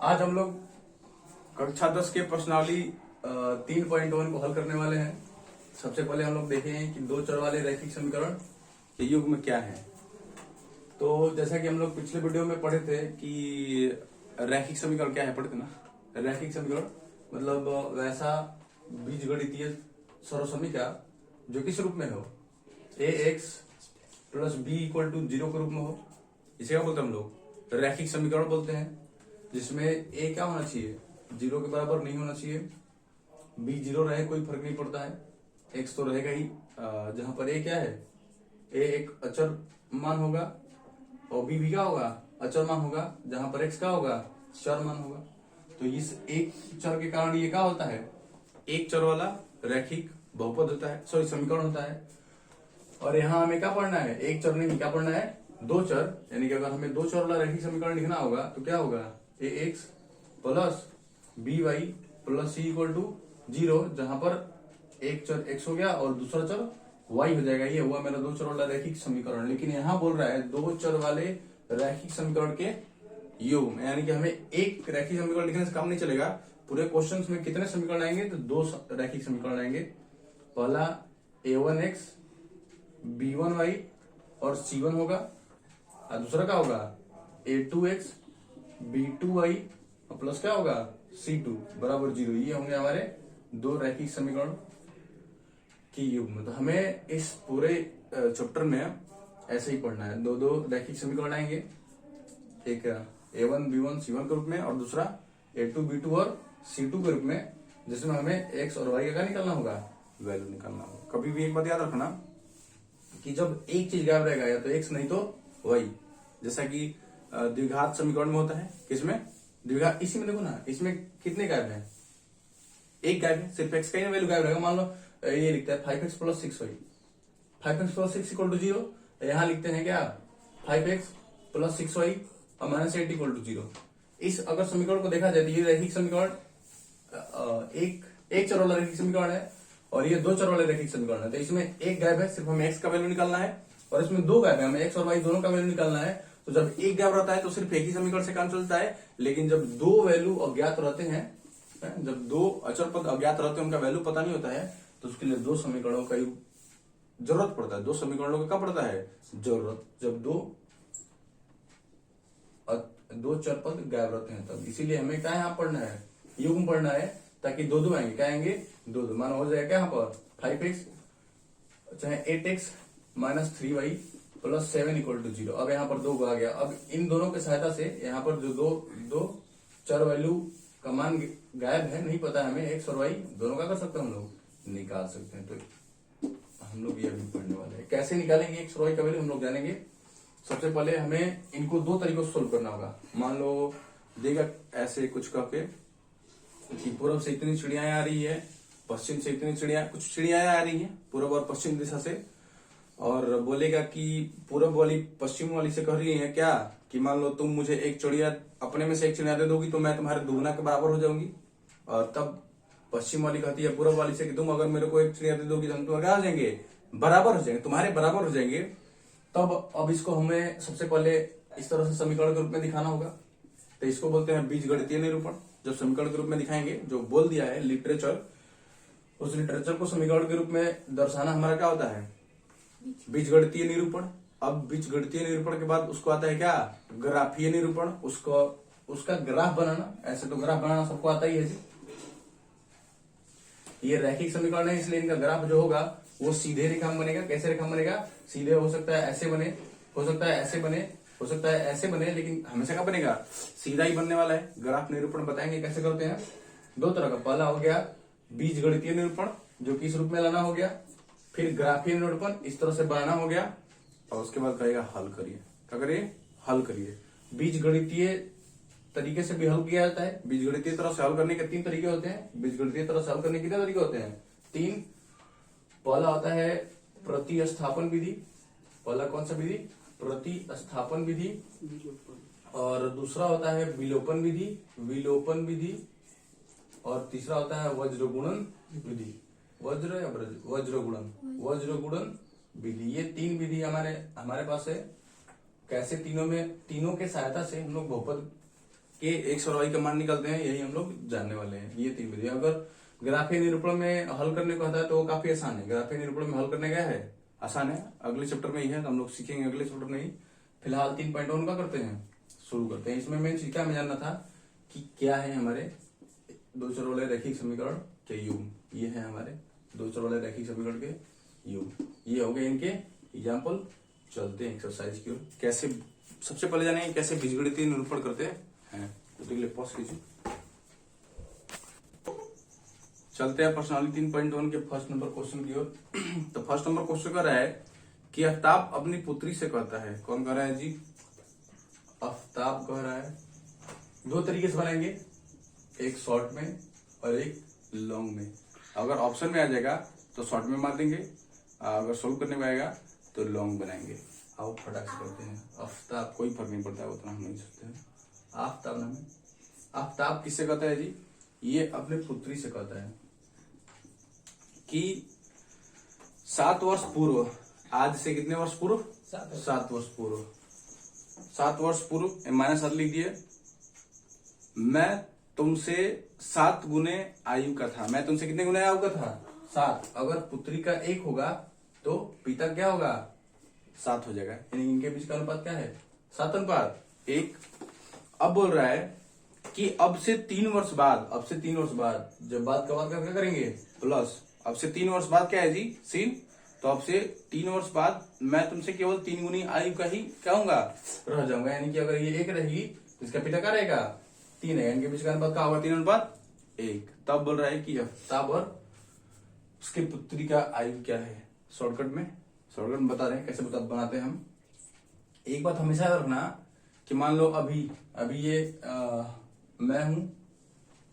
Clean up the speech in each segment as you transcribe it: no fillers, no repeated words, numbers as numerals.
आज हम लोग कक्षा 10 के प्रश्नावली 3.1 को हल करने वाले हैं। सबसे पहले हम लोग देखें कि दो चर वाले रैखिक समीकरण के युग्म क्या है। तो जैसा कि हम लोग पिछले वीडियो में पढ़े थे कि रैखिक समीकरण क्या है, पढ़े थे ना। रैखिक समीकरण मतलब वैसा बीजगणितीय सर्वसमीका जो किस रूप में हो, ax plus b equal to 0 के रूप में हो। इसे क्या बोलते हैं हम लोग, रैखिक समीकरण बोलते हैं, जिसमें a क्या होना चाहिए, 0 के बराबर नहीं होना चाहिए। b 0 रहे कोई फर्क नहीं पड़ता है, x तो रहेगा ही। जहां पर a क्या है, a एक अचर मान होगा और b भी क्या होगा, अचर मान होगा। जहां पर x क्या होगा, चर मान होगा। तो इस एक चर के कारण ये क्या होता है, एक चर वाला रैखिक बहुपद होता है, सॉरी समीकरण होता है। और यहाँ हमें क्या पढ़ना है, एक चर नहीं, क्या पढ़ना है, दो चर। यानी कि अगर हमें दो चर वाला रैखिक समीकरण लिखना होगा तो क्या होगा, ax plus by plus c equal to 0, जहां पर एक चर x हो गया और दूसरा चर y हो जाएगा। ये हुआ मेरा दो चर वाला रैखिक समीकरण। लेकिन यहाँ बोल रहा है दो चर वाले रैखिक समीकरण के युग्म, यानी कि हमें एक रैखिक समीकरण लिखने से काम नहीं चलेगा। पूरे क्वेश्चंस में कितने समीकरण आएंगे, तो दो रैखिक समीकरण आएंगे। पहला a1x b1y और c1 होगा, और दूसरा क्या होगा a2x b2y और प्लस क्या होगा c2 बराबर 0। ये होंगे हमारे दो रैखिक समीकरण की युग्म। तो हमें इस पूरे चैप्टर में ऐसे ही पढ़ना है, दो दो रैखिक समीकरण आएंगे, एक a1 b1 c1 के रूप में और दूसरा a2 b2 और c2 के रूप में, जिसमें हमें x और y का निकालना होगा, वैल्यू निकालना होगा। कभी भी एक बात याद रखना कि जब एक चीज गायब रहेगा या तो x नहीं तो y, जैसा कि द्विघात समीकरण में होता है। किसमें, द्विघात, इसी में देखो ना, इसमें कितने गायब हैं, एक गायब है, सिर्फ x का ही वैल्यू गायब रहेगा। मान लो ये लिखता है 5x plus 6y, 5x plus 6 equal to 0। यहाँ लिखते हैं क्या, 5x प्लस 6y और माइनस 8 इक्वल टू 0। इस अगर समीकरण को देखा जाए तो ये रैखिक समीकरण एक चर वाला रैखिक समीकरण है और ये दो चर वाले रैखिक समीकरण है। तो इसमें एक गायब है, सिर्फ हमें x का वैल्यू निकालना है, और इसमें दो गायब है, हमें x और y दोनों का वैल्यू निकालना है। तो जब एक गायब रहता है तो सिर्फ एक ही समीकरण से काम चलता है। लेकिन जब दो वैल्यू अज्ञात रहते हैं, जब दो अचर पद अज्ञात रहते हैं, उनका वैल्यू पता नहीं होता है, तो उसके लिए दो समीकरणों का जरूरत पड़ता है। दो समीकरणों का क्या पड़ता है, जरूरत, जब दो चर पद गायब रहते हैं तब। इसीलिए हमें क्या यहाँ पढ़ना है, युग्म पढ़ना है, ताकि दो दो आएंगे, क्या आएंगे, दो दो। मानो हो जाएगा क्या यहाँ पर 5x चाहे 8x minus 3y plus 7 equal to 0। अब यहाँ पर दो आ गया। अब इन दोनों की सहायता से यहाँ पर जो दो चर वैल्यू का मान गायब है, नहीं पता है हमें, x और y दोनों का कर सकते हैं, हम लोग निकाल सकते हैं। तो हम लोग ये अभी पढ़ने वाले हैं, कैसे निकालेंगे x और y का वैल्यू हम लोग जानेंगे। सबसे पहले हमें इनको दो तरीकों से सोल्व करना होगा। मान लो देगा ऐसे कुछ करके कि पूर्व से इतनी चिड़ियां आ रही है, पश्चिम से इतनी कुछ चिड़ियां आ रही हैं पूर्व और पश्चिम दिशा से, और बोलेगा कि पूर्व वाली पश्चिम वाली से कह रही है क्या, कि मान लो तुम मुझे एक चिड़िया, अपने में से एक चिड़िया दे दोगी तो मैं तुम्हारे दुगना के बराबर हो जाऊंगी। और तब पश्चिम वाली कहती है पूर्व वाली से कि तुम अगर मेरे को एक चिड़िया दे दोगी तो हम तुम्हारे क्या हो जाएंगे, बराबर हो जाएंगे, तुम्हारे बराबर हो जाएंगे। तब अब इसको हमें सबसे पहले इस तरह से समीकरण के रूप में दिखाना होगा। तो इसको बोलते हैं बीजगणितीय निरूपण। जब समीकरण के रूप में दिखाएंगे, जो बोल दिया है लिटरेचर, उस लिटरेचर को समीकरण के रूप में दर्शाना हमारा क्या होता है, बीजगणितीय निरूपण। अब बीजगणितीय निरूपण के बाद उसको आता है क्या, ग्राफीय निरूपण। उसका ग्राफ बनाना, ऐसे तो ग्राफ बनाना सबको आता ही है जी। ये रैखिक समीकरण है, इसलिए इनका ग्राफ जो होगा वो सीधे रेखा में बनेगा। कैसे रेखा में बनेगा, सीधे हो सकता है ऐसे बने, हो सकता है ऐसे बने, हो सकता है ऐसे बने, लेकिन हमेशा क्या बनेगा, सीधा ही बनने वाला है। ग्राफ निरूपण बताएंगे कैसे करते हैं, दो तरह का। पहला हो गया बीजगणितीय निरूपण, जो कि इस रूप में लाना हो गया। फिर ग्राफीय निरूपण, इस तरह से बनाना हो गया। और उसके बाद कहेगा हल करिए। क्या करिए, हल करिए। बीजगणितीय तरीके से भी हल किया जाता है। बीजगणितीय तरह से हल करने के तीन तरीके होते हैं। बीजगणितीय तरह से हल करने के कितने तरीके होते हैं, तीन। पहला होता है प्रतिस्थापन विधि। पहला कौन सा विधि, प्रतिस्थापन विधि। और दूसरा होता है विलोपन विधि। और तीसरा होता है वज्रगुणन विधि। वज्र या वज्रगुणन विधि। ये तीन विधि हमारे पास है। कैसे, तीनों के सहायता से हम लोग बहुपद के एक्स और वाई का मान निकालते हैं, यही हम लोग जानने वाले हैं। ये 3 विधि। अगर ग्राफीय निरूपण में हल करने को आता है तो वो काफी आसान है। ग्राफीय निरूपण में हल करने क्या है, आसान है, अगले चैप्टर में ही है, तो हम लोग सीखेंगे अगले चैप्टर में ही। फिलहाल 3.1 का करते हैं, शुरू करते हैं। इसमें मेन चीज क्या हमें जानना था कि क्या है हमारे दो चर वाले रैखिक समीकरण के युग्म। ये है हमारे दो चर वाले रैखिक समीकरण के युग्म। ये हो गए इनके एग्जाम्पल। चलते हैं एक्सरसाइज की ओर। कैसे, सबसे पहले जानेंगे कैसे बीजगणितीय निरूपण करते हैं। तो लिए पॉज कीजिए। चलते हैं प्रश्नावली 3.1 के फर्स्ट नंबर क्वेश्चन की ओर। तो फर्स्ट नंबर क्वेश्चन कह रहा है कि आफ्ताब अपनी पुत्री से कहता है। कौन कह रहा है जी, आफ्ताब कह रहा है। दो तरीके से बनाएंगे, एक शॉर्ट में और एक लॉन्ग में। अगर ऑप्शन में आ जाएगा तो शॉर्ट में मार देंगे, अगर सोल्व करने में आएगा तो लॉन्ग बनाएंगे। आओ फटाक से करते हैं। आफ्ताब, कोई फर्क नहीं पड़ता है, उतना हम नहीं सोचते हैं। आफ्ताब नाम है। आफ्ताब किससे कहता है जी, ये अपने पुत्री से कहता है कि 7 वर्ष पूर्व, आज से कितने वर्ष पूर्व, 7 वर्ष पूर्व, 7 वर्ष पूर्व -7 लिख दिए। मैं तुमसे 7 गुने आयु का था। मैं तुमसे कितने गुने आयु का था, 7। अगर पुत्री का 1 होगा तो पिता क्या होगा, 7 हो जाएगा। यानी इनके बीच का अनुपात क्या है, 7:1। अब बोल रहा है कि अब से 3 वर्ष बाद, अब से 3 वर्ष बाद, जब बात का बात क्या करेंगे, प्लस। अब से 3 वर्ष बाद क्या है जी, सीन। तो अब से 3 वर्ष बाद मैं तुमसे केवल 3 गुनी आयु का ही क्या होगा, रह जाऊंगा। यानी कि अगर ये 1 रहेगी तो इसका पिता क्या रहेगा, 3 है। इनके बीच का अनुपात क्या होगा, 3:1। तब बोल रहा है कि आफ्ताब और उसके पुत्री का आयु क्या है। शॉर्टकट में बता रहे हैं कैसे बनाते हैं हम। एक बात हमेशा याद रखना कि मान लो अभी ये मैं हूं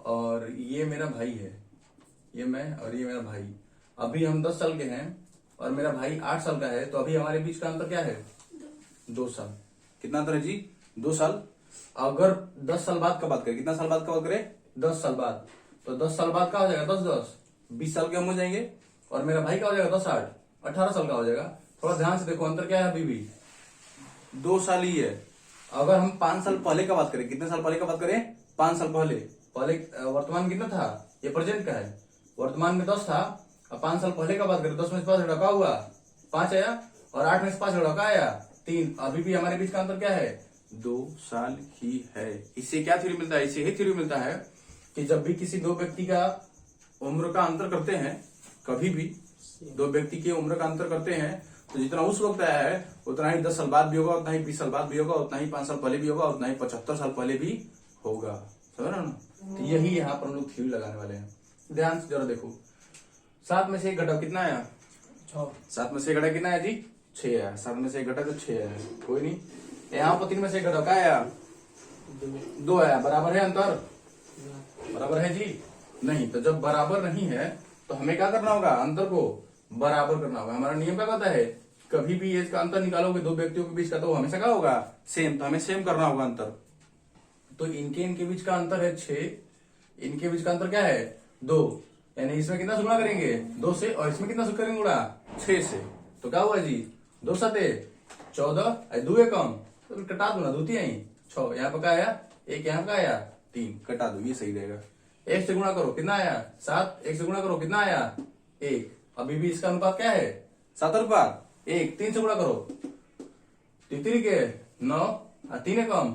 और ये मेरा भाई है, ये मैं और ये मेरा भाई। अभी हम 10 साल के हैं और मेरा भाई 8 साल का है, तो अभी हमारे बीच का अंतर क्या है, 2 साल। कितना अंतर है जी, 2 साल। अगर 10 साल बाद का बात करें, कितना साल बाद का बात करें, 10 साल बाद, तो 10 साल बाद का हो जाएगा 10 20 साल के हम हो जाएंगे। और मेरा भाई का हो जाएगा 10 8 18 साल का हो जाएगा। थोड़ा ध्यान से देखो, अंतर क्या है, अभी भी 2 साल ही है। अगर हम 5 साल पहले का बात करें, कितने साल पहले का बात करें, 5 साल पहले वर्तमान कितना था, ये प्रेजेंट का है। वर्तमान में 10 था, अब 5 साल पहले का बात करें, 10 में से 5 घटा का हुआ 5 आया, और 8 में से 5 घटा का आया 3। अभी भी हमारे बीच का अंतर क्या है, 2 साल ही है। इससे क्या थ्योरी मिलता है, इससे ही थ्योरी मिलता है कि जब भी किसी दो व्यक्ति का उम्र का अंतर करते हैं, कभी भी दो व्यक्ति की उम्र का अंतर करते हैं, तो जितना उस वक्त आया है उतना ही 10 साल बाद भी होगा, उतना ही 20 साल बाद भी होगा, उतना ही 5 साल पहले भी होगा, उतना ही 75 साल पहले भी होगा। समझ रहे हो ना। तो यही यहाँ पर हम लोग थ्योरी लगाने वाले हैं। ध्यान से जरा देखो, 7 में से 1 घटाओ, कितना आया, 6। 7 में से 1 घटा कितना आया जी, 6 आया। 7 में से 1 घटा तो 6 आया, कोई नहीं। यहाँ पर 3 में से 1 घटाओ, क्या आया, 2 आया। बराबर है अंतर, बराबर है जी, नहीं। तो जब बराबर नहीं है तो हमें क्या करना होगा, अंतर को बराबर करना होगा। हमारा नियम क्या कहता है, कभी भी एज का अंतर निकालोगे दो व्यक्तियों के बीच का, तो हमेशा क्या होगा, सेम। तो हमें सेम करना होगा अंतर। तो इनके बीच का अंतर है 6, इनके बीच का अंतर क्या है, 2। यानी इसमें कितना से गुणा करेंगे, 2 से, और इसमें कितना से करेंगे गुणा, 6 से। तो क्या हुआ जी, 2 7 14, 2 कम, तो कटा दो ना, 2 3 6। यहाँ पर क्या आया, 1 यहाँ का आया 3, कटा दो, ये सही रहेगा। 1 से गुणा करो, कितना आया 7। 1 से गुणा करो, कितना आया 1। अभी भी इसका अनुपात क्या है, 7:1। 3 से गुणा करो, 3 के 9, 3 कम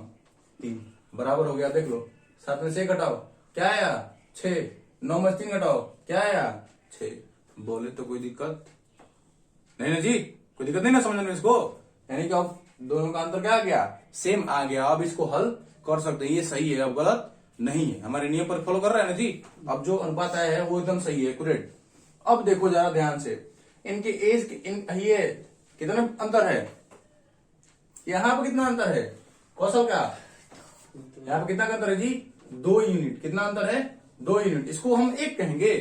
3, बराबर हो गया। देख लो, 7 में से 1 घटाओ, क्या आया 6। 9 में से 3 घटाओ, क्या आया 6। बोले तो कोई दिक्कत नहीं ना जी, कोई दिक्कत नहीं ना समझने में इसको। यानी कि अब दोनों का अंतर क्या आ गया, सेम आ गया। अब इसको हल कर सकते हैं, ये सही है, अब गलत नहीं है। हमारे नियम पर फॉलो कर रहे हैं ना जी। अब जो अनुपात आया है वो एकदम सही है, एक्यूरेट। अब देखो जरा ध्यान से, इनके एज ये कितना अंतर है, यहाँ पर कितना अंतर है कौशल का, यहाँ पर कितना अंतर है जी, 2 यूनिट। कितना अंतर है, 2 यूनिट। इसको हम 1 कहेंगे,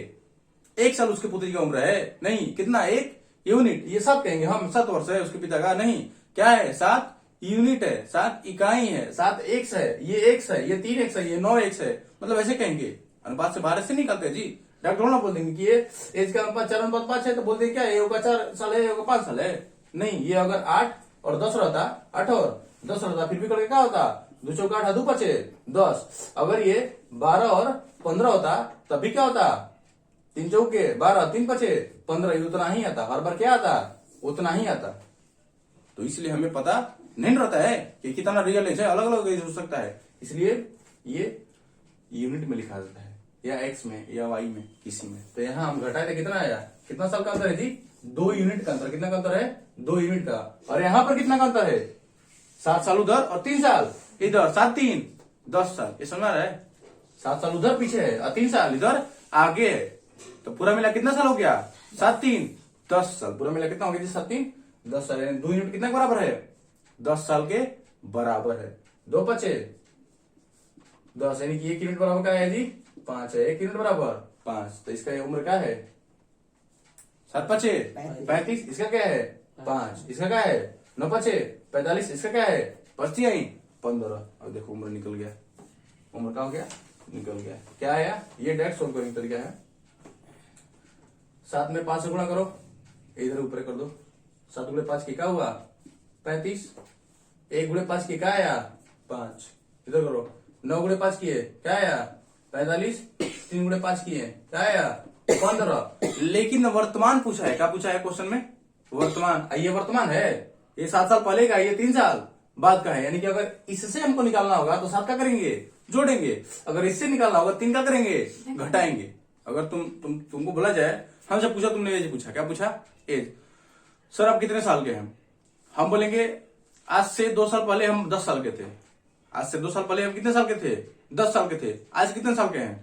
1 साल उसके पुत्री का उम्र है, नहीं कितना, 1 यूनिट। ये सब कहेंगे हम, 7 वर्ष है उसके पिता का, नहीं क्या है, 7 यूनिट है, 7 इकाई है, 7 एक्स है, ये एक्स है, ये 3 एक्स है, ये 9 एक्स है। मतलब ऐसे कहेंगे, अनुपात से बाहर से निकलते जी। डॉक्टर ना बोल देंगे कि ये एज का अनुपात 4:5 है, तो बोल देंगे क्या ये होगा 4 साल है, ये होगा 5 साल है। नहीं, ये अगर 8 और 10 रहता, 8 और 10 रहता, फिर भी करके क्या होता दो चौका 8, दो पचे 10। अगर ये 12 और 15 होता तब भी क्या होता, 3 चौके 12, 3 पचे 15, ये उतना ही आता, हर बार क्या आता, उतना ही आता। तो इसलिए हमें पता नहीं रहता है कि कितना रियल एज है, अलग अलग एज हो सकता है, इसलिए ये यूनिट में लिखा जाता है, या एक्स में या वाई में किसी में। तो यहाँ हम घटाए थे, कितना आया, कितना साल का अंतर है जी, 2 यूनिट का अंतर। कितना का अंतर है, 2 यूनिट का। और यहाँ पर कितना का अंतर है, 7 साल उधर और 3 साल इधर, 7 3 10 साल। ये समझ रहा है, 7 साल उधर पीछे है और 3 साल इधर आगे है। तो पूरा मिला कितना साल हो गया, 7 3 10 साल। पूरा मिला कितना हो गया जी, 7 3 10 साल। 2 यूनिट कितना के बराबर है, 10 साल के बराबर है। 2 पचे 10, यानी कि 1 यूनिट बराबर क्या है जी, 5 है। 1 यूनिट बराबर 5, तो इसका उम्र क्या है, 7 पचे 35, इसका क्या है 5, इसका क्या है 9 पचे 45, इसका क्या है 25 15। अब देखो उम्र निकल गया, उम्र क्या हो गया, निकल गया। क्या आया, ये डायरेक्ट सोल्व करने का तरीका है। 7 में 5 से गुणा करो, इधर ऊपर कर दो। 7 गुणे 5 की क्या हुआ 35, 1 गुणे 5 की क्या आया 5, इधर करो। 9 गुणे 5 की है क्या आया 45, 3 गुणे 5 की है क्या आया 15। लेकिन वर्तमान पूछा है, क्या पूछा है क्वेश्चन में, वर्तमान। ये वर्तमान है, ये 7 साल पहले का, ये 3 साल बाद का है। यानी कि अगर इससे हमको निकालना होगा तो 7 का करेंगे, जोड़ेंगे। अगर इससे निकालना होगा 3 का करेंगे, घटाएंगे। अगर तुमको बोला जाए, हमसे पूछा, तुमने एज पूछा, क्या पूछा, एज। सर आप कितने साल के हैं, हम बोलेंगे आज से 2 साल पहले हम 10 साल के थे। आज से 2 साल पहले हम कितने साल के थे, 10 साल के थे। आज कितने साल के हैं,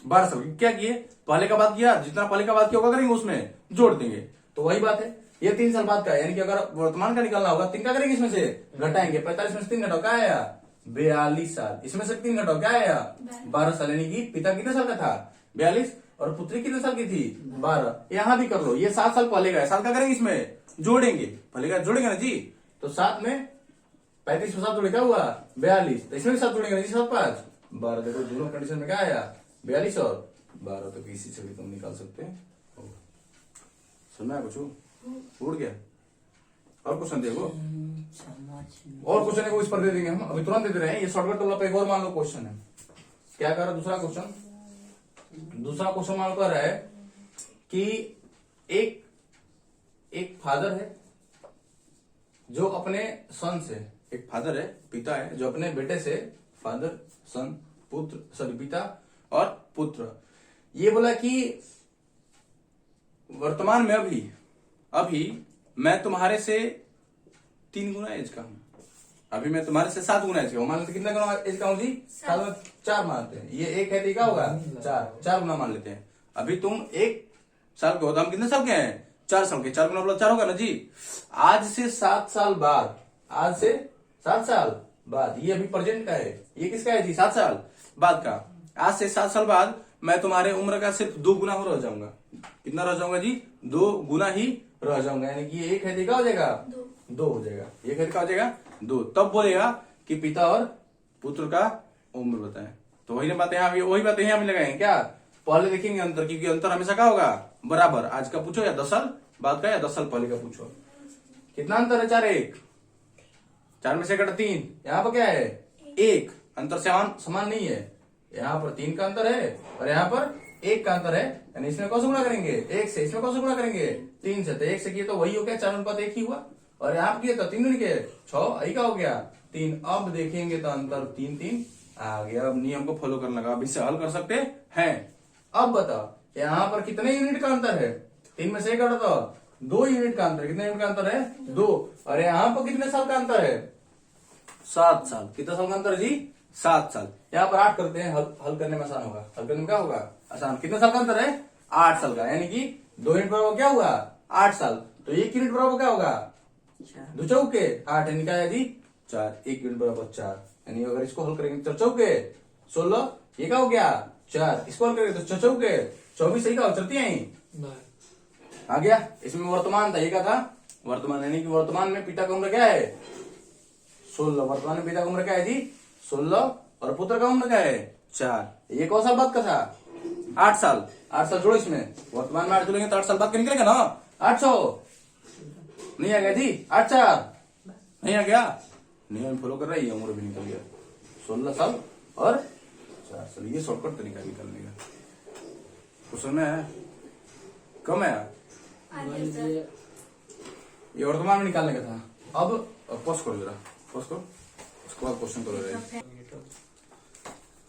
12 साल के। क्या किए, पहले का बात किया, जितना पहले का बात किया होगा करेंगे, उसमें जोड़ देंगे। तो वही बात है, ये 3 साल बाद का है। यानी कि अगर वर्तमान का निकालना होगा 3 का करेंगे, इसमें से घटाएंगे। 45 में से 3 घटाओ क्या आया 42 साल। इसमें से 3 घटाओ क्या आया 12 साल। यानी कि पिता कितने साल का था 42, और पुत्री कितने साल की थी 12। यहां भी कर लो, ये 7 साल पहले का है, 7 का करेंगे, इसमें जोड़ेंगे, पहले का जोड़ेंगे ना जी। तो 7 में 35 में 7 जोड़े क्या हुआ 42, तो इसमें भी 7 जोड़ेंगे ना जी, 7 5 12। देखो दोनों कंडीशन में क्या आया 42 और 12। तो किसी से भी तुम निकाल सकते हैं। सुनना है कुछ, उड़ गया। और क्वेश्चन देखो, और क्वेश्चन है वो इस पर दे देंगे हम, अभी तुरंत दे रहे हैं। ये शॉर्टकट वाला पे एक और मान लो क्वेश्चन है। क्या कर रहा है दूसरा क्वेश्चन, दूसरा क्वेश्चन मान कर रहा है कि एक फादर है जो अपने सन से, एक फादर है, पिता है, जो अपने बेटे से, फादर सन पुत्र, सॉरी पिता और पुत्र, ये बोला कि वर्तमान में अभी मैं तुम्हारे से 3 गुना एज का हूं, अभी मैं तुम्हारे से 7 गुना एज का हूं। मान लेते कितना गुना एज का हूं जी, 7 में 4 मानते हैं, ये 1 है तो क्या होगा 4 गुना मान लेते हैं। अभी तुम 1 साल के हो तो हम कितने साल के हैं 4 साल के, 4 गुना बोला 4 होगा ना जी। आज से 7 साल बाद, आज से 7 साल बाद, ये अभी प्रेजेंट का है, ये किसका है जी 7 साल बाद का। आज से 7 साल बाद मैं तुम्हारे उम्र का सिर्फ 2 गुना हो रह जाऊंगा। कितना रह जाऊंगा जी 2 गुना ही रह जाऊंगा। यानी कि 1 है क्या हो जाएगा 2 हो जाएगा, 1 है क्या हो जाएगा 2। तब बोलेगा कि पिता और पुत्र का उम्र बताएं। तो वही बातें यहाँ, वही बातें यहाँ लगाएंगे क्या, पहले देखेंगे अंतर, क्योंकि अंतर हमेशा क्या होगा बराबर। आज का पूछो या 10 साल बाद का, या 10 साल पहले का पूछो। कितना अंतर है 4 1, 4 में से कटा 3, यहाँ पर क्या है 1, अंतर समान नहीं है। यहाँ पर 3 का अंतर है और यहाँ पर 1 का अंतर है। यानी इसमें कौन सा गुणा करेंगे 1 से, इसमें कौन सा गुणा करेंगे 3 से। तो 1 से किए तो वही हो गया 4:1 ही हुआ, और यहाँ पर किए तो 3 के 6, यही का हो गया 3। अब देखेंगे तो अंतर 3 3 आ गया। अब नियम को फॉलो करने लगा, अब इससे हल कर सकते हैं। अब बताओ यहाँ पर कितने यूनिट का अंतर है, 3 में से 1 घटा तो 2 यूनिट का अंतर। कितने यूनिट का अंतर है 2, और यहाँ पर कितने साल का अंतर है 7 साल। कितना साल का अंतर है जी 7 साल। यहाँ पर 8 करते हैं, हल करने में आसान होगा, हल करने में क्या होगा आसान। कितने साल का अंतर है 8 साल का, यानी कि 2 यूनिट बराबर क्या हुआ 8 साल। तो 1 यूनिट बराबर क्या होगा 2 चौके 8, यानी क्या है जी 4। 1 यूनिट बराबर 4, यानी अगर इसको हल करेंगे तो चौके 16, ये क्या हो गया 4। इसको हल करेंगे तो चौके 24, सही का चलती है आ गया। इसमें वर्तमान था, ये क्या था वर्तमान, यानी कि वर्तमान में पिता का उम्र क्या है 16। वर्तमान में पिता का उम्र क्या है जी 16, और पुत्र का उम्र क्या है 4। ये कौन साल बाद का था 8 साल। 8 साल जोड़ो इसमें, वर्तमान में 8 जोड़ेंगे तो 8 साल बाद का निकलेगा ना 800। नहीं आ गया जी 8 4 नहीं आ गया, नियम फॉलो कर रहा है, ये उम्र भी निकल गया। 16 साल और 4 साल। ये शॉर्टकट तरीका निकालने का। क्वेश्चन है कम है ये वर्तमान में निकालने का था। अब पॉज करो जरा, पॉज करो, उसके बाद क्वेश्चन को ले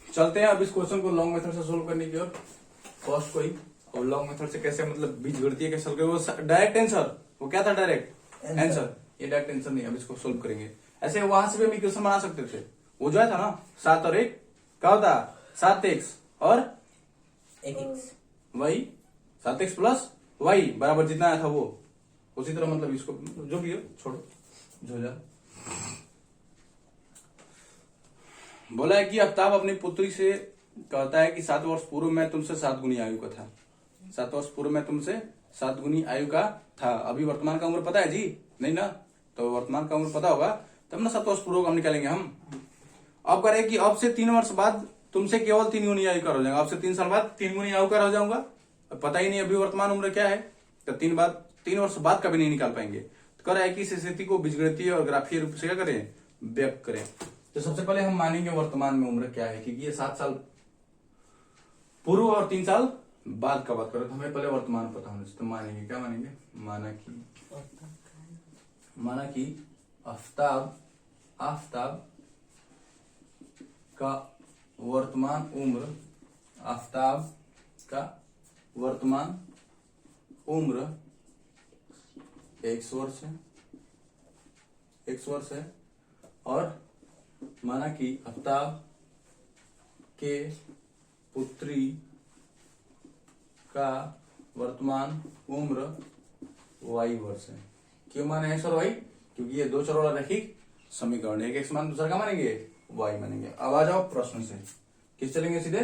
चलते हैं। अब इस क्वेश्चन को लॉन्ग मेथड से सोल्व करने की ओर। फर्स्ट कोई और लॉन्ग मेथड से कैसे मतलब बीजगणितीय कैसे सोल्व करेंगे, वो डायरेक्ट आंसर, वो क्या था डायरेक्ट आंसर, ये डायरेक्ट आंसर नहीं। अब इसको सोल्व करेंगे ऐसे। वहां से भी हम इक्वेशन बना सकते थे, वो जो है था ना 7 और 1 क्या होता 7x और 1x y, 7x plus y बराबर जितना आया था वो। उसी तरह मतलब इसको जो भी हो छोड़ो जो जा। बोला है कि आफ्ताब अपनी पुत्री से कहता है कि 7 वर्ष पूर्व में तुमसे 7 गुनी आयु का था। 7 वर्ष पूर्व में तुमसे 7 गुनी आयु का था। अभी वर्तमान का उम्र पता है जी? नहीं ना, तो वर्तमान का उम्र पता होगा तब ना 7 वर्ष पूर्व हम निकालेंगे हम। अब करें कि अब से 3 वर्ष बाद तुमसे केवल 3 गुनी आयु का हो जाएगा। अब से 3 साल बाद 3 गुनी आयु का हो जाऊंगा। पता ही नहीं अभी वर्तमान उम्र क्या है, तो 3 वर्ष बाद कभी नहीं निकाल पाएंगे। तो कर है कि इस स्थिति को बीजगणितीय और ग्राफीय रूप से क्या करें, व्यक्त करें। तो सबसे पहले हम मानेंगे वर्तमान में उम्र क्या है, क्योंकि ये 7 साल पूर्व और 3 साल बाद का बात करें तो हमें पहले वर्तमान पता होना चाहिए। तो मानेंगे क्या मानेंगे, माना कि आफ्ताब का वर्तमान उम्र, आफ्ताब का वर्तमान उम्र 100 वर्ष है, 100 वर्ष है। और माना कि आफ्ताब के पुत्री का वर्तमान उम्र y वर्ष है। क्यों माने x और y? क्योंकि ये दो चरों वाला रैखिक समीकरण है, एक x मान दूसरा का मानेंगे y मानेंगे। अब आ जाओ प्रश्न से, किस चलेंगे सीधे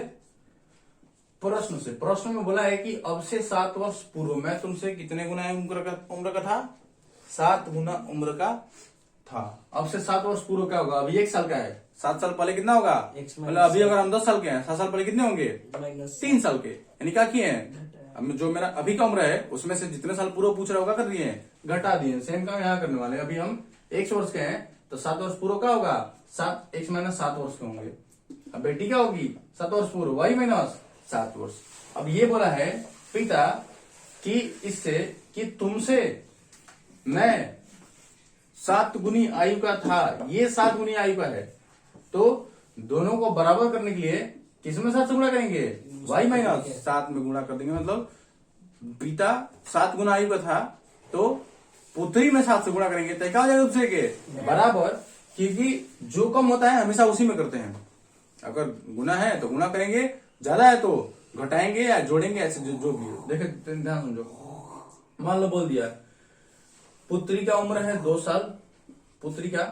प्रश्न से। प्रश्न में बोला है कि अब से 7 वर्ष पूर्व में तुमसे कितने गुना उम्र का था, 7 गुना उम्र का था। अब से 7 वर्ष पूर्व क्या होगा, अभी 1 साल का है, 7 साल पहले कितना होगा, मतलब अभी अगर हम 10 साल के हैं, 7 साल पहले कितने होंगे 3 साल के, यानी क्या किए हैं, अब जो मेरा अभी का उम्र है उसमें से जितने साल पूर्व पूछ रहा होगा कर दिए हैं, घटा दिए। सेम काम यहाँ करने वाले। अभी हम 100 वर्ष के हैं तो 7 वर्ष पूर्व क्या होगा, 7 माइनस 7 वर्ष के होंगे। अब बेटी क्या होगी 7 वर्ष पूर्व, y माइनस 7 वर्ष। अब ये बोला है पिता कि इससे कि तुमसे मैं 7 गुनी आयु का था, ये 7 गुनी आयु का है, तो दोनों को बराबर करने के लिए किसमें 7 से गुणा करेंगे, y माइनस 7 में गुणा कर देंगे। मतलब पिता 7 गुना आयु का था तो पुत्री में 7 से गुणा करेंगे तो क्या हो जाएगा दूसरे के बराबर, क्योंकि जो कम होता है हमेशा उसी में करते हैं। अगर गुना है तो गुणा करेंगे, ज्यादा है तो घटाएंगे या जोड़ेंगे, ऐसे जो भी हो। देखे ध्यान समझो, मान लो बोल दिया पुत्री का उम्र है 2 साल, पुत्री का,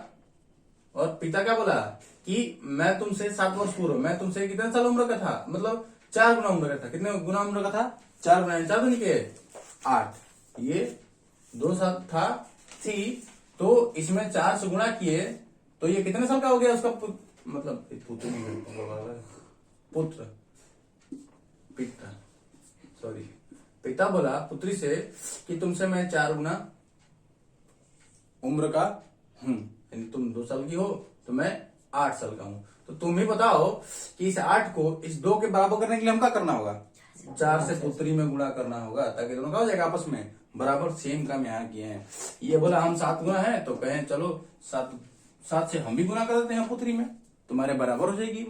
और पिता क्या बोला कि मैं तुमसे 7 वर्ष पूर्व, मैं तुमसे कितने साल उम्र का था, मतलब 4 गुना उम्र का था। कितने गुना उम्र का था, 4 गुना, 4 दूनी के 8। ये 2 साल था थी, तो इसमें 4 से गुणा किए तो ये कितने साल का हो गया उसका मतलब पुत्र नहीं, पुत्र पिता, सॉरी पिता बोला पुत्री से कि तुमसे मैं 4 गुना उम्र का हूं, यानी तुम 2 साल की हो तो मैं 8 साल का हूं। तो तुम ही बताओ कि इस 8 को इस 2 के बराबर करने के लिए हम क्या करना होगा, 4 से पुत्री में गुणा करना होगा, ताकि दोनों क्या हो जाएगा आपस में बराबर। सेम काम यहाँ किए हैं। ये बोला हम 7 गुना है तो कहें चलो 7 से हम भी गुना कर देते हैं पुत्री में, तुम्हारे बराबर हो जाएगी।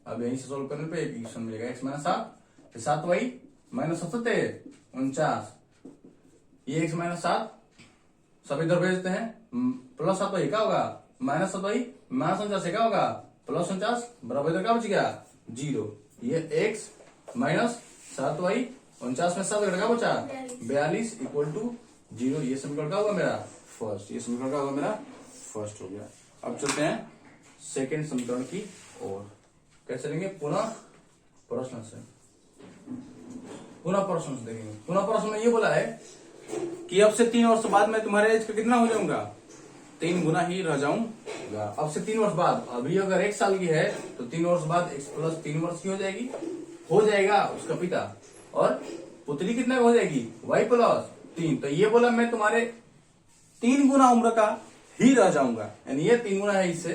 अब यहीं से सोल्व करने पे एक इक्वेशन मिलेगा, x माइनस 7 7y माइनस 49, ये x माइनस 7 सब इधर भेजते हैं, प्लस 7y क्या होगा माइनस 7y माइनस 49 क्या होगा प्लस 49, बराबर इधर क्या बच गया 0। ये x माइनस 7y 49 में 7 क्या बचा 42 इक्वल टू 0। ये समीकरण का होगा मेरा फर्स्ट, ये समीकरण का होगा मेरा फर्स्ट हो गया। अब चलते हैं सेकेंड समीकरण की ओर। कैसे चलेंगे, पुनः प्रश्न से, पुनः प्रश्न से देखेंगे। पुनः प्रश्न में ये बोला है कि अब से 3 वर्ष बाद मैं तुम्हारे एज का कितना हो जाऊंगा, 3 गुना ही रह जाऊंगा। अब से 3 वर्ष बाद, अभी अगर 1 साल की है तो 3 वर्ष बाद x प्लस 3 वर्ष की हो जाएगी, हो जाएगा उसका पिता, और पुत्री कितने का हो जाएगी y प्लस 3। तो ये बोला मैं तुम्हारे 3 गुना उम्र का ही रह जाऊंगा, यानी ये 3 गुना है इससे,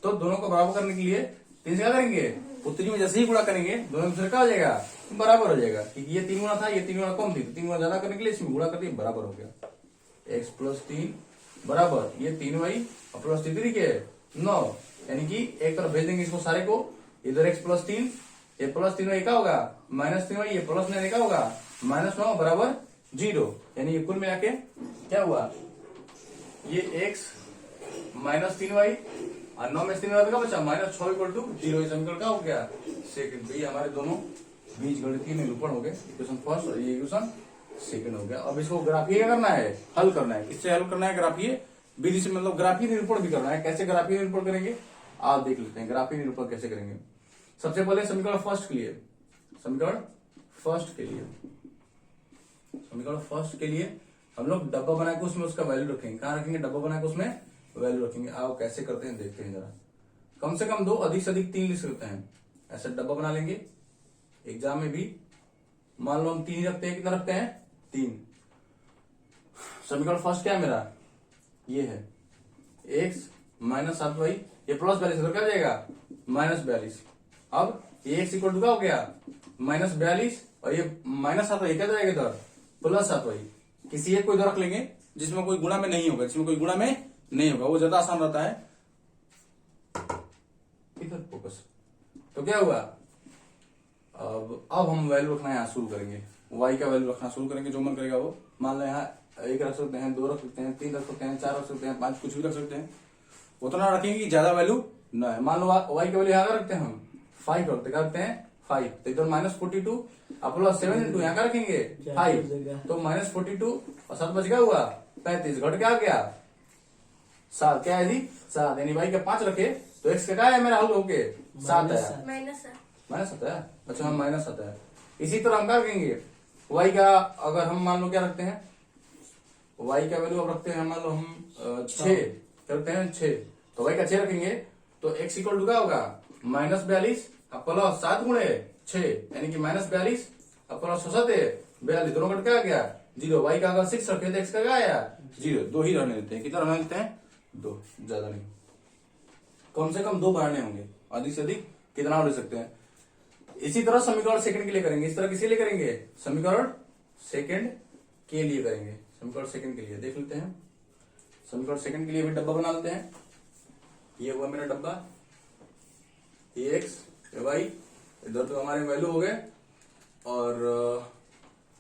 तो दोनों को बराबर करने के लिए 3 से क्या करेंगे, उत्तरी में जैसे ही गुणा करेंगे दोनों दूसरे क्या हो जाएगा, बराबर हो जाएगा, क्योंकि ये 3 गुना था, ये 3 गुना कम थी, तो 3 गुना ज्यादा करने के लिए इसमें गुणा कर दिया, बराबर हो गया। x प्लस 3 बराबर ये 3y और प्लस 3 के 9, यानी कि एक तरफ भेज देंगे इसको सारे को, इधर x प्लस 3, ये प्लस 3y क्या होगा, माइनस 3y, ये प्लस 9 क्या होगा, -9 बराबर 0, यानी ये कुल मिला के क्या हुआ, ये x माइनस 3y और 9 में 3y क्या बचा, -6 इक्वल टू 0, ये समीकरण क्या हो गया, सेकंड। भाई हमारे दोनों बीज गणितीय निरूपण हो गए, इक्वेशन फर्स्ट और ये इक्वेशन सेकंड हो गया। अब इसको ग्राफीय क्या करना है, हल करना है। किससे हल करना है, ग्राफीय विधि से, मतलब ग्राफीय निरूपण भी करना है। कैसे ग्राफीय निरूपण करेंगे आप देख लेते हैं, ग्राफीय निरूपण कैसे करेंगे। सबसे पहले समीकरण फर्स्ट के लिए हम लोग डब्बा बना के उसमें उसका वैल्यू रखेंगे। कहाँ रखेंगे, डब्बा बना के उसमें वैल्यू रखेंगे। आओ कैसे करते हैं देखते हैं जरा। कम से कम 2, अधिक से अधिक 3 लिख सकते हैं। ऐसा डब्बा बना लेंगे। एग्जाम में भी मान लो हम 3 ही रखते हैं, कितना रखते हैं, 3। समीकरण फर्स्ट क्या है मेरा, ये है x माइनस 7y, ये प्लस 42 इधर क्या हो जाएगा, -42। अब ये x इक्वल टू क्या हो गया, -42 और ये -7y क्या जाएगा इधर, प्लस 7y। किसी एक को इधर रख लेंगे जिसमें कोई गुणा में नहीं होगा, वो ज्यादा आसान रहता है। इधर फोकस, तो क्या हुआ, अब हम वैल्यू रखना यहाँ शुरू करेंगे, y का वैल्यू रखना शुरू करेंगे, जो मन करेगा वो। मान लो यहाँ 1 रख सकते हैं, 2 रख सकते हैं, 3 रख सकते हैं, 4 रख सकते हैं, 5 कुछ भी रख सकते हैं। उतना रखेंगे कि ज्यादा वैल्यू न है। मान लो y का वैल्यू यहाँ रखते हैं हम 5 रखते, क्या रखते हैं 5, तो इधर -42 और प्लस 7 इंटू यहाँ क्या रखेंगे 5, तो -42 और 7 बच गया हुआ 35, घट क्या आ गया 7, क्या है जी 7, यानी y का 5 रखे तो x का क्या है मेरा हल हो के 7 है, -7 है। अच्छा हम -7 है। इसी तरह हम क्या रखेंगे y का, अगर हम मान लो क्या रखते हैं, y का वैल्यू अब रखते हैं, मान लो हम 6 करते हैं 6, तो y का 6 रखेंगे तो x इक्वल टू क्या होगा, -42 और प्लस 7 गुणे 6, यानी कि -42 और प्लस 7 42, दोनों कट क्या आ गया 0। y का अगर 6 रखे तो x का क्या आया 0, 2 ही रहने देते हैं। कितना रहने देते हैं 2, ज्यादा नहीं, कम से कम 2 बढ़ाने होंगे, अधिक से अधिक कितना ले सकते हैं। इसी तरह समीकरण सेकंड के लिए करेंगे। इस तरह किसके लिए करेंगे, समीकरण सेकंड के लिए करेंगे। समीकरण सेकंड के लिए देख लेते हैं। समीकरण सेकंड के लिए भी डब्बा बना लेते हैं। ये हुआ मेरा डब्बा, ये x ये y, इधर तो हमारे वैल्यू हो गए, और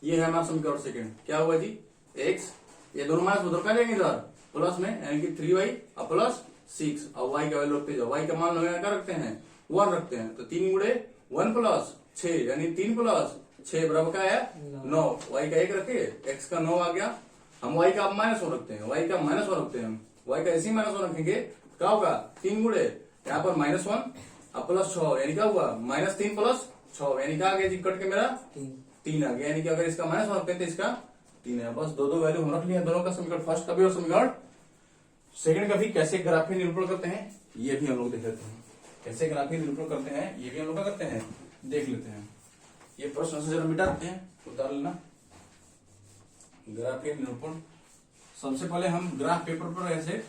ये है हमारा समीकरण सेकंड। क्या हुआ जी, x ये दोनों माइनस उधर क्या जाएंगे इधर प्लस में, यानी कि 3y और प्लस 6, और y का वैल्यू रखते जाओ। y का मान लो क्या रखते हैं 1 रखते हैं, तो 3 गुणे 1 प्लस 6, यानी 3 प्लस 6 बराबर क्या है 9। y का 1 रखे, x का 9 आ गया। हम y का -1 रखते हैं, y का -1 रखते हैं हम, y का ऐसे ही -1 रखेंगे, क्या होगा 3 गुणे यहाँ पर -1 और प्लस 6, यानी क्या हुआ -3 प्लस 6, यानी क्या आ गया जी कट के मेरा 3 आ गया। यानी कि अगर इसका -1 रखते हैं तो इसका 3 है। बस दो वैल्यू हम रख लिए दोनों का, समीकरण फर्स्ट का भी और समीकरण सेकंड का भी। कैसे ग्राफीय निरूपण करते हैं ये भी हम लोग देख लेते हैं। कैसे ग्राफीय निरूपण करते हैं ये भी हम लोग क्या करते हैं देख लेते हैं। ये प्रश्न से जरा मिटा देते हैं, उतार लेना। ग्राफीय निरूपण, सबसे पहले हम ग्राफ पेपर पर ऐसे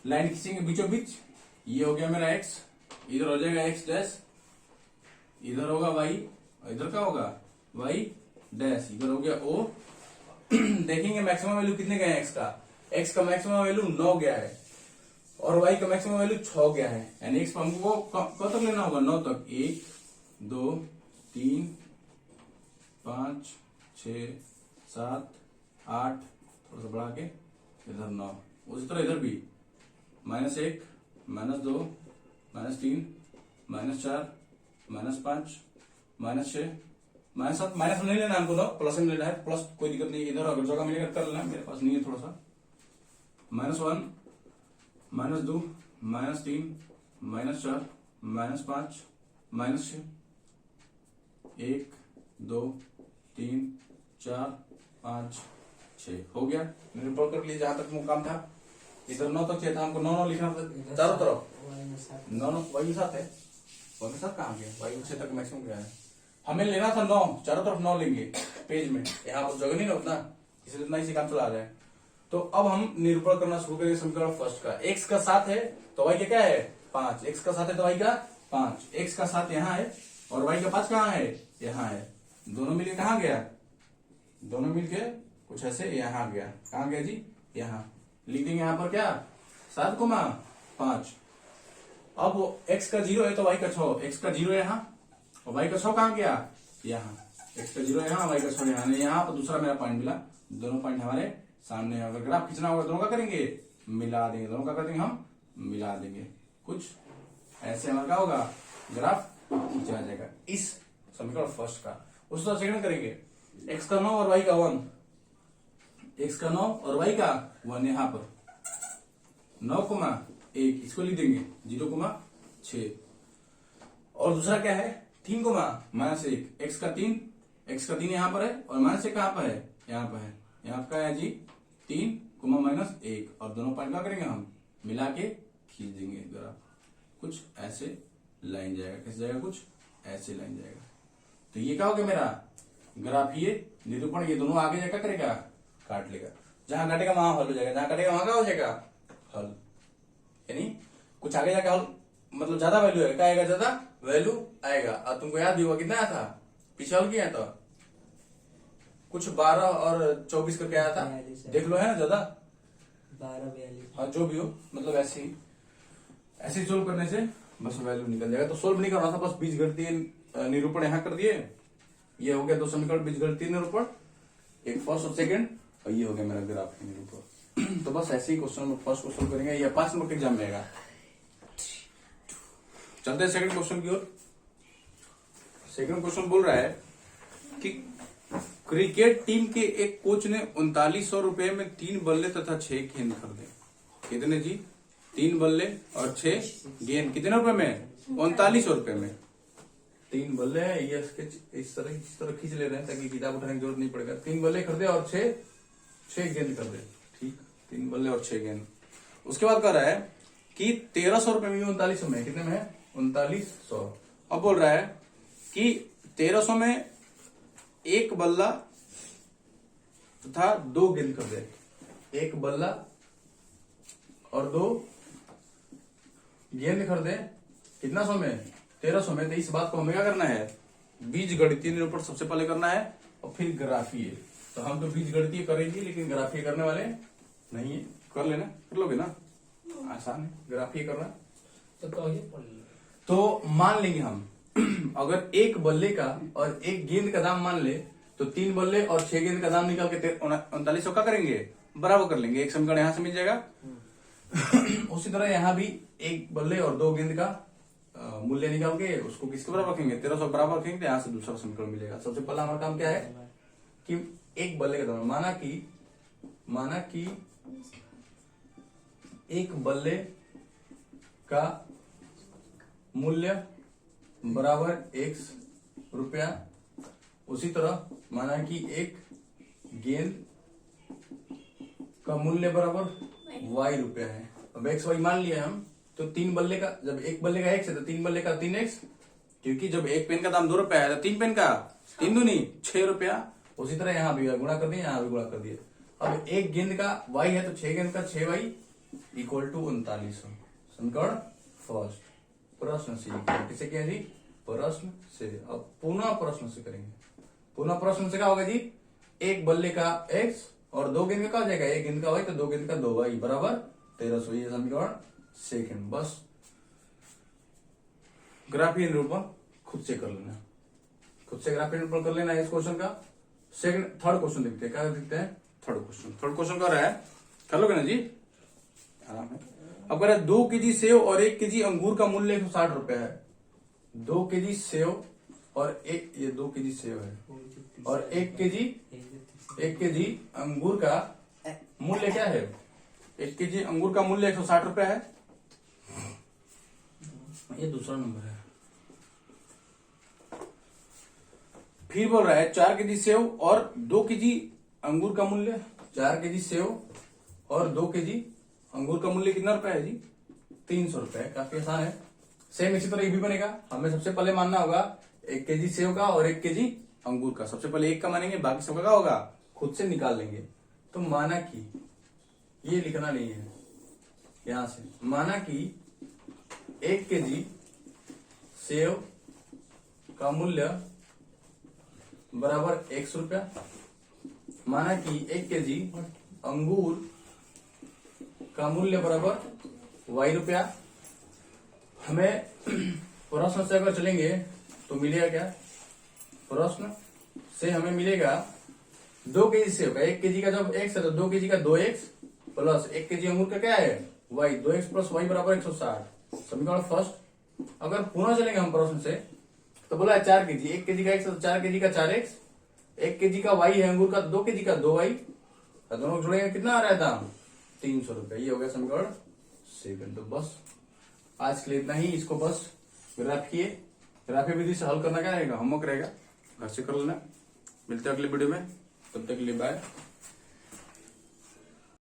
लाइन खींचेंगे बीचों बीच। ये हो गया मेरा x, इधर हो जाएगा x डैश, इधर होगा y, इधर क्या होगा y डैश, इधर हो गया o। देखेंगे मैक्सिमम वैल्यू कितने गए हैं x का मैक्सिमम वैल्यू 9 गया है और y का मैक्सिमम वैल्यू 6 गया है, यानी x हमको कब तक लेना होगा 9 तक। 1 2 3 5 6 7 8, थोड़ा सा बढ़ा के इधर 9, उसी तरह इधर भी -1 -2 -3 -4 -5 -6 -7, माइनस नहीं लेना हमको, ना प्लस में लेना है, प्लस कोई दिक्कत नहीं, इधर अगर जगह मिलेगा कर लेना, मेरे पास नहीं है थोड़ा सा। -1 -2 -3 -4 -5 -6, 1 2 3 4 5 6 हो गया। निरूपण कर लिए जहां तक वो काम था। इधर 9 तक चाहिए था हमको, 9 लिखना था चारों तरफ। 9 y के साथ है, y के साथ कहाँ गया, y 6 तक मैक्सिमम गया है। हमें लेना था 9, चारों तरफ 9 लेंगे पेज में, यहाँ पर जगह नहीं ना उतना, इसलिए इतना ही से काम चला जाए। तो अब हम निरूपण करना शुरू करेंगे समीकरण फर्स्ट का। x का 7 है तो y का क्या है 5। x का 7 है तो y का 5। x का 7 यहाँ है और y का 5 कहाँ है, यहाँ है। दोनों मिलके कहाँ गया, दोनों मिलके कुछ ऐसे यहाँ गया। कहाँ गया जी, यहाँ। लिख देंगे यहाँ पर क्या 7,5। अब वो x का 0 है तो y का 6। x का 0 यहाँ और y का 6 कहाँ गया, यहाँ। x का 0 यहाँ, y का 6 यहाँ। यहाँ पर दूसरा मेरा पॉइंट मिला। दोनों पॉइंट हमारे सामने है। अगर ग्राफ खींचना होगा दोनों का करेंगे, मिला देंगे। दोनों का कर देंगे हम, मिला देंगे। कुछ ऐसे हमारा क्या होगा, ग्राफ खींचा जाएगा इस समीकरण फर्स्ट का। उस तरह सेकंड करेंगे, x का 9 और y का 1। x का 9 और y का 1 यहाँ पर 9,1 इसको लिख देंगे 0,6। और दूसरा क्या है 3,-1। x का 3 यहाँ पर है और -1 कहाँ पर है, यहाँ पर है। यहाँ पर क्या है जी 3,-1। और दोनों पॉइंट क्या करेंगे हम, मिला के खींच देंगे ग्राफ। कुछ ऐसे लाइन जाएगा, कैसे जाएगा, कुछ ऐसे लाइन जाएगा। तो ये क्या हो गया मेरा ग्राफ, ये निरूपण। ये दोनों आगे जाकर करेगा, काट लेगा। जहां काटेगा वहां हल हो जाएगा, जहां काटेगा वहां क्या हो जाएगा, हल। यानी कुछ आगे जाकर हल, मतलब ज्यादा वैल्यू है, क्या आएगा, ज्यादा वैल्यू आएगा। अब तुमको याद भी होगा कितना आया था, पीछे हल किया था कुछ 12 और 24 करके आया था, देख लो है ना, ज्यादा 12 हाँ जो भी हो, मतलब ऐसे ही सोल्व करने से बस वैल्यू निकल जाएगा। तो सोल्व नहीं करना था, बस बीजगणितीय निरूपण यहाँ कर दिए। ये हो गया 2 समीकरण बीजगणितीय निरूपण, एक फर्स्ट और सेकंड, और ये हो गया मेरा ग्राफ का निरूपण। तो बस ऐसे ही क्वेश्चन फर्स्ट को सोल्व करेंगे, ये 5 नंबर के एग्जाम में आएगा। चलते हैं सेकंड क्वेश्चन की ओर। सेकंड क्वेश्चन बोल रहा है कि क्रिकेट टीम के एक कोच ने 3900 रुपए में 3 बल्ले तथा 6 गेंद खरीदे। कितने जी, 3 बल्ले और 6 गेंद, कितने रुपए में, 3900 रुपए में। 3 बल्ले है, ये इस तरह खींच ले रहे हैं ताकि किताब उठाने की जरूरत नहीं पड़ेगा। 3 बल्ले खरीदे और 6 गेंद खरीदे, ठीक, 3 बल्ले और 6 गेंद। उसके बाद कह रहा है कि 1300 रुपए में 3900 में, कितने में है, 3900। अब बोल रहा है कि 1300 में 1 बल्ला तथा 2 गेंद खरीदे। 1 बल्ला और 2 गेंद खरीदे, कितना सौ में, 1300 में। तो इस बात को हमें क्या करना है, बीज गणितीय निरूपण सबसे पहले करना है और फिर ग्राफीय। तो हम तो बीज गणितीय करेंगे लेकिन ग्राफीय करने वाले नहीं है। कर लेना, कर लोगे ना, आसान है ग्राफीय करना। तो मान लेंगे हम अगर 1 बल्ले का और 1 गेंद का दाम मान ले तो 3 बल्ले और 6 गेंद का दाम निकाल के 3900 का करेंगे, बराबर कर लेंगे। एक समीकरण यहां से मिल जाएगा। उसी तरह यहां भी 1 बल्ले और 2 गेंद का मूल्य निकाल के उसको किसके बराबर रखेंगे, 1300 बराबर रखेंगे। तो यहां से दूसरा समीकरण मिलेगा। सबसे पहला हमारा काम क्या है कि 1 बल्ले का दाम, माना कि 1 बल्ले का मूल्य बराबर x रुपया। उसी तरह माना कि 1 गेंद का मूल्य बराबर y रुपया है। अब x y मान लिया हम, तो 3 बल्ले का, जब 1 बल्ले का x है तो 3 बल्ले का 3x, क्योंकि जब 1 पेन का दाम 2 रुपया है तो 3 पेन का 3 दूनी 6 रुपया। उसी तरह यहां भी गुणा कर दिए, यहां भी गुणा कर दिए। अब 1 गेंद का y है तो 6 गेंद का 6y इक्वल टू 3900। समीकरण फर्स्ट, प्रश्न से किसे किया जी, प्रश्न से। अब पुनः प्रश्न से करेंगे। पुनः प्रश्न से क्या होगा जी, 1 बल्ले का x और 2 गेंद का क्या हो जाएगा, 1 गेंद का y तो 2 गेंद का 2y बराबर 1300। ये समीकरण सेकंड। बस ग्राफीय निरूपण खुद से कर लेना, खुद से ग्राफीय निरूपण कर लेना इस क्वेश्चन का। सेकंड, थर्ड क्वेश्चन देखते हैं, क्या देखते हैं, थर्ड क्वेश्चन कर रहा है, कर लोगे ना जी, आराम है। अब कह रहा है 2 केजी सेव और 1 केजी अंगूर का मूल्य 160 रुपया है। 2 केजी सेव और ये 2 केजी सेव है और 1 केजी अंगूर का मूल्य क्या है, 1 केजी अंगूर का मूल्य 160 रुपया है। ये दूसरा नंबर है। फिर बोल रहा है 4 केजी सेव और 2 केजी अंगूर का मूल्य, 4 केजी सेव और 2 केजी अंगूर का मूल्य कितना रुपया है जी, 300 रुपया। काफी आसान है। सेम इसी तरह ये भी बनेगा। हमें सबसे पहले मानना होगा 1 केजी सेव का और 1 केजी अंगूर का। सबसे पहले 1 का मानेंगे, बाकी सबका क्या होगा खुद से निकाल लेंगे। तो माना कि ये लिखना नहीं है। यहां से माना कि 1 केजी सेव का मूल्य बराबर 100 रुपया। माना कि 1 केजी अंगूर का मूल्य बराबर y रुपया। हमें प्रश्न से अगर चलेंगे तो मिलेगा क्या? प्रश्न से हमें मिलेगा 2 केजी सेव का, 1 केजी का जब x है तो 2 केजी का 2x प्लस 1 केजी अंगूर का क्या है y, 2x प्लस y बराबर 160। समीकरण फर्स्ट। अगर पुनः चलेंगे हम प्रश्न से तो बोला है 4 केजी, 1 केजी का x है तो 4 केजी का 4x, 1 केजी का y है अंगूर का, 2 केजी का 2y, दोनों जुड़ेंगे कितना आ रहा था 300 रुपए। ये हो गया समीकरण सेकंड। तो बस आज के लिए इतना ही। इसको बस ग्राफीय विधि से हल करना क्या रहेगा, होमवर्क रहेगा, घर से कर लेना। मिलते हैं अगले वीडियो में, तब तक के लिए बाय।